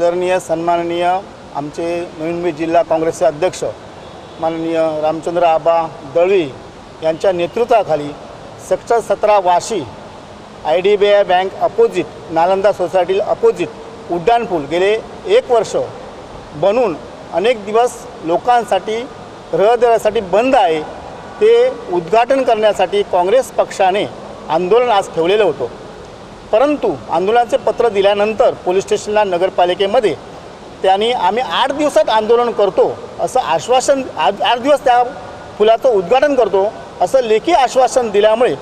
आदरणीय सन्माननीय आमचे नवी मुंबई जिल्हा काँग्रेसचे अध्यक्ष माननीय रामचंद्र आबा दळवी यांच्या नेतृत्वाखाली sector 17 Vashi IDBI bank opposite Nalanda society opposite उड्डाणपूल गेले 1 वर्ष बनून अनेक दिवस लोकांसाठी रहदारीसाठी बंद आहे। ते उद्घाटन करण्यासाठी काँग्रेस पक्षाने आंदोलन आज ठेवलेलं होतं, परंतु आंदोलनाचे पत्र दिल्यानंतर पोलीस स्टेशनला नगरपालिकेमध्ये त्यांनी आम्ही 8 दिवसात आंदोलन करतो असं आश्वासन 8 दिवस त्या पुलाचं उद्घाटन करतो असं लेखी आश्वासन दिल्यामुळे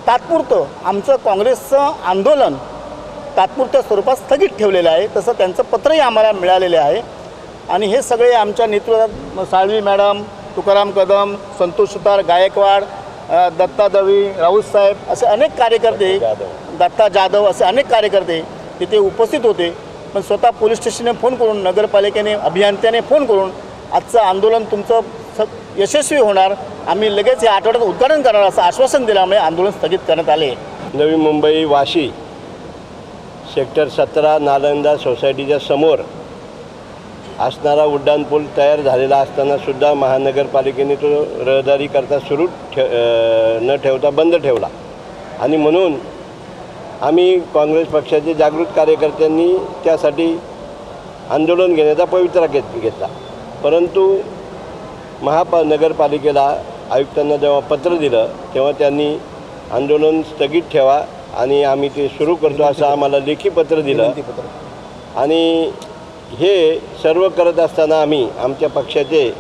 तात्पुरतं आमचं काँग्रेसचं आंदोलन तात्पुरत्या स्वरूपात स्थगित ठेवलेलं आहे। तसं त्यांचं पत्रही आम्हाला मिळालेले आहे आणि हे सगळे आमच्या नेतृत्वात साळवी मॅडम, तुकाराम कदम, संतोष सुतार, गायकवाड, दत्ता दळवी, राऊत साहेब असे अनेक कार्यकर्ते, दत्ता जाधव असे अनेक कार्यकर्ते तिथे उपस्थित होते। पण स्वतः पोलीस स्टेशनने फोन करून, नगरपालिकेने, अभियंत्याने फोन करून आजचं आंदोलन तुमचं यशस्वी होणार, आम्ही लगेच या आठवड्यात उद्घाटन करणार असं आश्वासन दिल्यामुळे आंदोलन स्थगित करण्यात आले। नवी मुंबई वाशी सेक्टर 17 नालंदा सोसायटीच्या समोर असणारा उड्डाणपूल तयार झालेला असताना सुद्धा महानगरपालिकेने तो रहदारी करता सुरू न ठेवता बंद ठेवला आणि म्हणून आम्ही काँग्रेस पक्षाचे जागृत कार्यकर्त्यांनी त्यासाठी आंदोलन घेण्याचा पवित्रा घेतला। परंतु नगरपालिकेला आयुक्तांना जेव्हा पत्र दिलं तेव्हा त्यांनी आंदोलन स्थगित ठेवा आणि आम्ही ते सुरू करतो असं आम्हाला लेखी पत्र दिलं आणि हे सर्व करत असताना आम्ही आमच्या पक्षाचे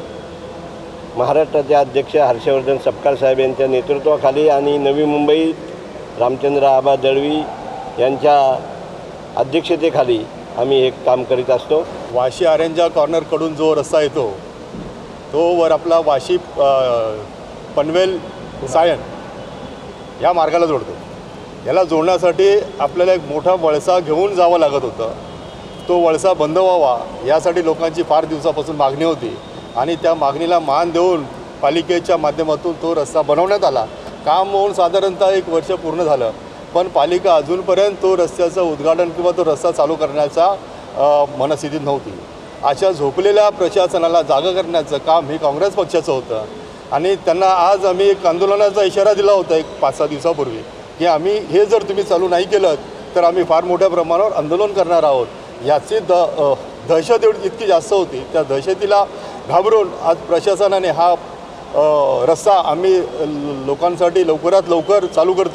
महाराष्ट्राचे अध्यक्ष हर्षवर्धन सपकाळ साहेब यांच्या नेतृत्वाखाली आणि नवी मुंबईत रामचंद्र आबा दळवी यांच्या अध्यक्षतेखाली आम्ही हे काम करीत असतो। वाशी आरेंजा कॉर्नरकडून जो रस्ता येतो तो वर आपला वाशी पनवेल सायन या मार्गाला जोडतो। याला जोडण्यासाठी आपल्याला एक मोठा वळसा घेऊन जावं लागत होतं। तो वळसा बंद व्हावा यासाठी लोकांची फार दिवसापासून मागणी होती आणि त्या मागणीला मान देऊन पालिकेच्या माध्यमातून तो रस्ता बनवण्यात आला। काम होऊन साधारणतः 1 वर्ष पूर्ण झालं, पण पालिका अजूनपर्यंत तो रस्त्याचं उद्घाटन किंवा तो रस्ता चालू करण्याचा मनस्थितीत नव्हती। अशा झोपलेल्या प्रशासनाला जागा करण्याचं काम हे काँग्रेस पक्षाचं होतं आणि त्यांना आज आम्ही एक आंदोलनाचा इशारा दिला होता 1-5-6 दिवसापूर्वी की आम्ही हे जर तुम्ही चालू नाही केलं तर आम्ही फार मोठ्या प्रमाणावर आंदोलन करणार आहोत। याची दहशत इतकी जास्त होती, त्या दहशतीला घाबरून आज प्रशासनाने हा रस्ता आम्ही लोकांसाठी लवकरात लवकर चालू करतो।